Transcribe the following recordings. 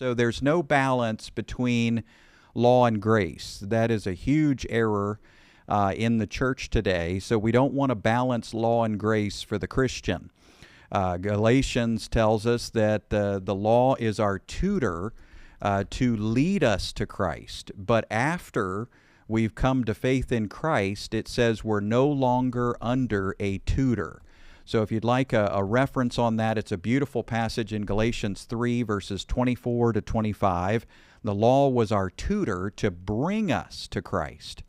So there's no balance between law and grace. That is a huge error in the church today. So we don't want to balance law and grace for the Christian. Galatians tells us that the law is our tutor to lead us to Christ. But after we've come to faith in Christ, it says we're no longer under a tutor. So if you'd like a reference on that, it's a beautiful passage in Galatians 3, verses 24 to 25. The law was our tutor to bring us to Christ.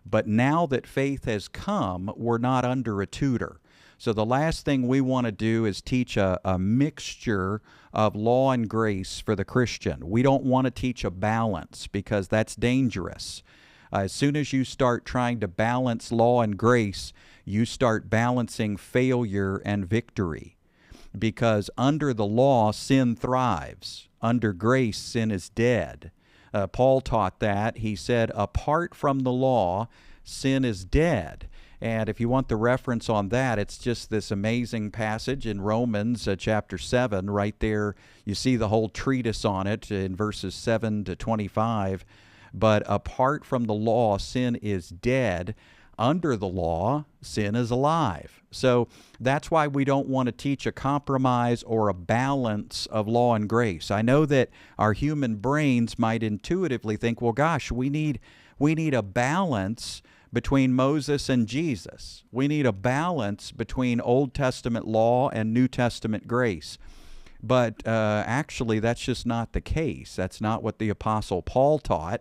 But now that faith has come, we're not under a tutor. So the last thing we want to do is teach a mixture of law and grace for the Christian. We don't want to teach a balance because that's dangerous. As soon as you start trying to balance law and grace, you start balancing failure and victory. Because under the law, sin thrives. Under grace, sin is dead. Paul taught that. He said, apart from the law, sin is dead. And if you want the reference on that, it's just this amazing passage in Romans chapter 7. Right there, you see the whole treatise on it in verses 7 to 25. But apart from the law, sin is dead. Under the law, sin is alive. So that's why we don't want to teach a compromise or a balance of law and grace. I know that our human brains might intuitively think, well, gosh, we need a balance between Moses and Jesus. We need a balance between Old Testament law and New Testament grace. But actually, that's just not the case. That's not what the Apostle Paul taught.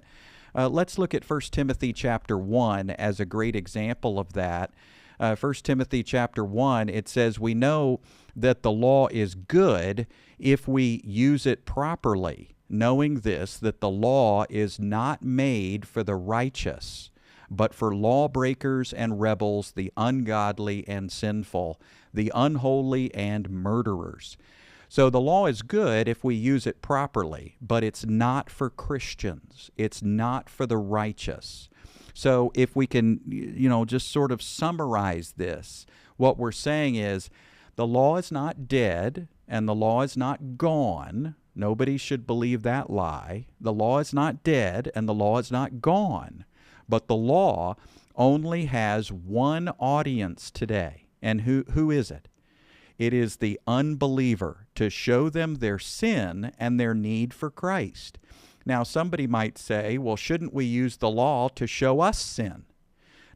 Let's look at 1 Timothy chapter 1 as a great example of that. 1 Timothy chapter 1, it says, we know that the law is good if we use it properly, knowing this, that the law is not made for the righteous, but for lawbreakers and rebels, the ungodly and sinful, the unholy and murderers. So the law is good if we use it properly, but it's not for Christians. It's not for the righteous. So if we can, just sort of summarize this, what we're saying is the law is not dead and the law is not gone. Nobody should believe that lie. The law is not dead and the law is not gone. But the law only has one audience today. And who is it? It is the unbeliever, to show them their sin and their need for Christ. Now, somebody might say, well, shouldn't we use the law to show us sin?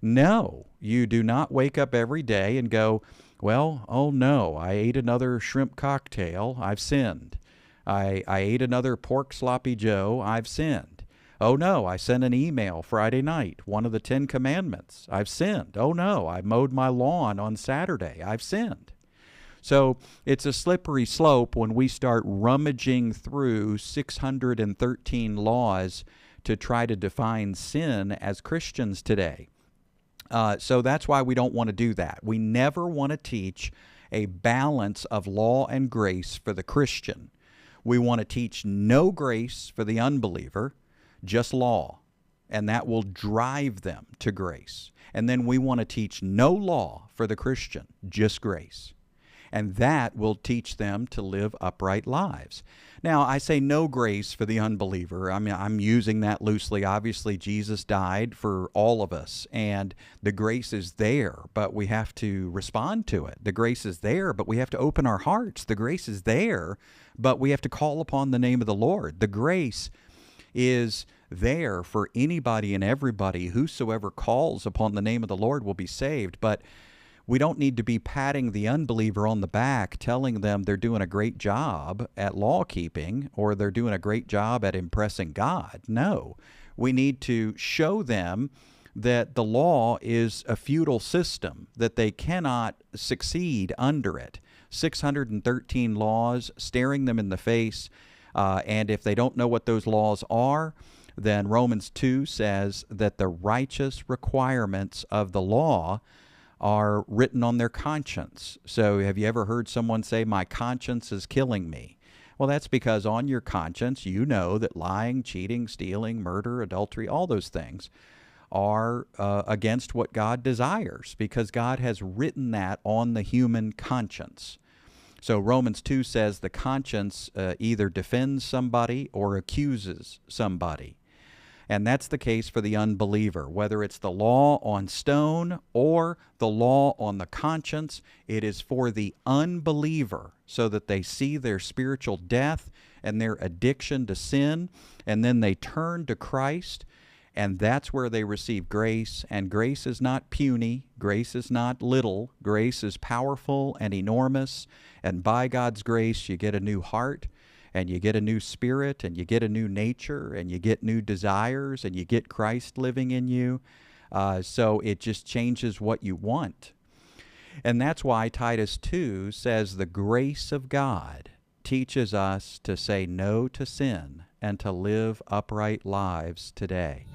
No, you do not wake up every day and go, well, oh no, I ate another shrimp cocktail, I've sinned. I ate another pork sloppy joe, I've sinned. Oh no, I sent an email Friday night, one of the 10 commandments, I've sinned. Oh no, I mowed my lawn on Saturday, I've sinned. So it's a slippery slope when we start rummaging through 613 laws to try to define sin as Christians today. So that's why we don't want to do that. We never want to teach a balance of law and grace for the Christian. We want to teach no grace for the unbeliever, just law, and that will drive them to grace. And then we want to teach no law for the Christian, just grace. And that will teach them to live upright lives. Now, I say no grace for the unbeliever. I mean, I'm using that loosely. Obviously, Jesus died for all of us, and the grace is there, but we have to respond to it. The grace is there, but we have to open our hearts. The grace is there, but we have to call upon the name of the Lord. The grace is there for anybody and everybody. Whosoever calls upon the name of the Lord will be saved, but we don't need to be patting the unbeliever on the back, telling them they're doing a great job at law keeping or they're doing a great job at impressing God. No, we need to show them that the law is a futile system, that they cannot succeed under it. 613 laws, staring them in the face, and if they don't know what those laws are, then Romans 2 says that the righteous requirements of the law are written on their conscience. So have you ever heard someone say, my conscience is killing me? Well, that's because on your conscience, you know that lying, cheating, stealing, murder, adultery, all those things are against what God desires, because God has written that on the human conscience. So Romans 2 says the conscience either defends somebody or accuses somebody. And that's the case for the unbeliever. Whether it's the law on stone or the law on the conscience, it is for the unbeliever so that they see their spiritual death and their addiction to sin, and then they turn to Christ, and that's where they receive grace. And grace is not puny. Grace is not little. Grace is powerful and enormous. And by God's grace, you get a new heart, and you get a new spirit, and you get a new nature, and you get new desires, and you get Christ living in you. So it just changes what you want. And that's why Titus 2 says the grace of God teaches us to say no to sin and to live upright lives today.